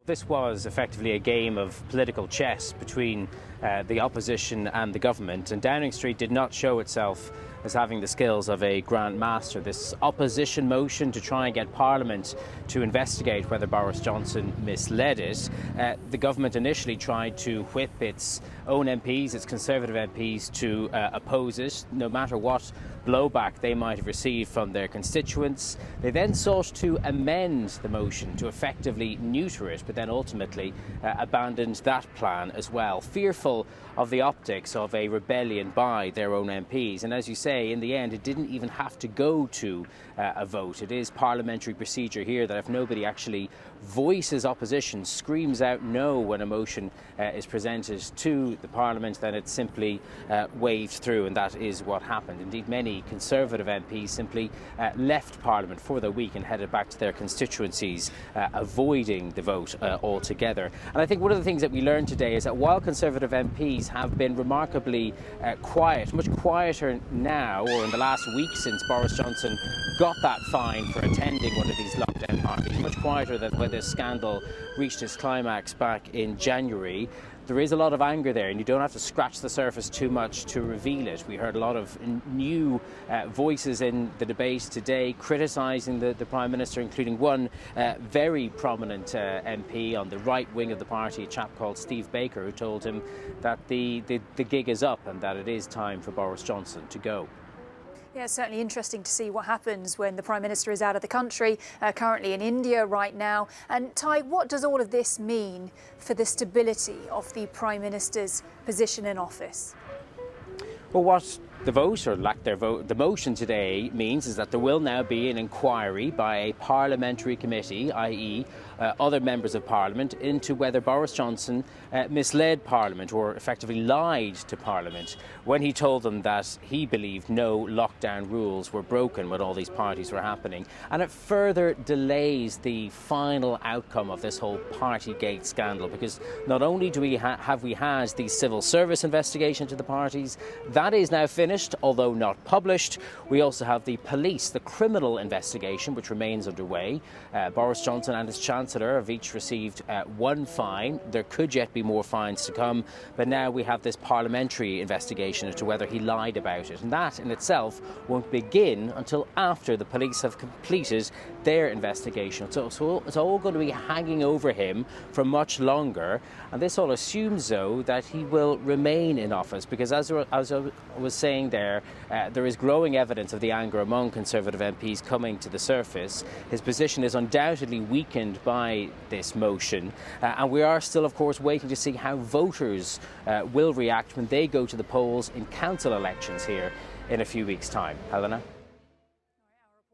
This was effectively a game of political chess between the opposition and the government, and Downing Street did not show itself as having the skills of a Grand Master. This opposition motion to try and get Parliament to investigate whether Boris Johnson misled it, the government initially tried to whip its own MPs, its Conservative MPs, to oppose it, no matter what blowback they might have received from their constituents. They then sought to amend the motion to effectively neuter it, but then ultimately abandoned that plan as well, fearful of the optics of a rebellion by their own MPs. And as you say, in the end, it didn't even have to go to a vote. It is parliamentary procedure here that if nobody actually voices opposition, screams out no when a motion is presented to the Parliament, then it's simply waved through, and that is what happened. Indeed, many Conservative MPs simply left Parliament for the week and headed back to their constituencies, avoiding the vote altogether. And I think one of the things that we learned today is that while Conservative MPs have been remarkably quiet, much quieter now, or in the last week since Boris Johnson got that fine for attending one of these lockdown parties, much quieter than when this scandal reached its climax back in January. There is a lot of anger there, and you don't have to scratch the surface too much to reveal it. We heard a lot of new voices in the debate today criticising the Prime Minister, including one very prominent MP on the right wing of the party, a chap called Steve Baker, who told him that the gig is up and that it is time for Boris Johnson to go. Yeah, it's certainly interesting to see what happens when the Prime Minister is out of the country, currently in India right now. And Ty, what does all of this mean for the stability of the Prime Minister's position in office? Well, what the vote, or lack their vote, the motion today means is that there will now be an inquiry by a parliamentary committee, i.e. Other members of Parliament, into whether Boris Johnson misled Parliament or effectively lied to Parliament when he told them that he believed no lockdown rules were broken when all these parties were happening. And it further delays the final outcome of this whole partygate scandal, because not only do we have we had the civil service investigation to the parties, that is now finished, although not published. We also have the police, the criminal investigation, which remains underway. Boris Johnson and his Chancellor have each received one fine. There could yet be more fines to come, but now we have this parliamentary investigation as to whether he lied about it, and that in itself won't begin until after the police have completed their investigation. So it's all going to be hanging over him for much longer, and this all assumes, though, that he will remain in office, because as I was saying there is growing evidence of the anger among Conservative MPs coming to the surface. His position is undoubtedly weakened by this motion, and we are still, of course, waiting to see how voters will react when they go to the polls in council elections here in a few weeks' time. Helena?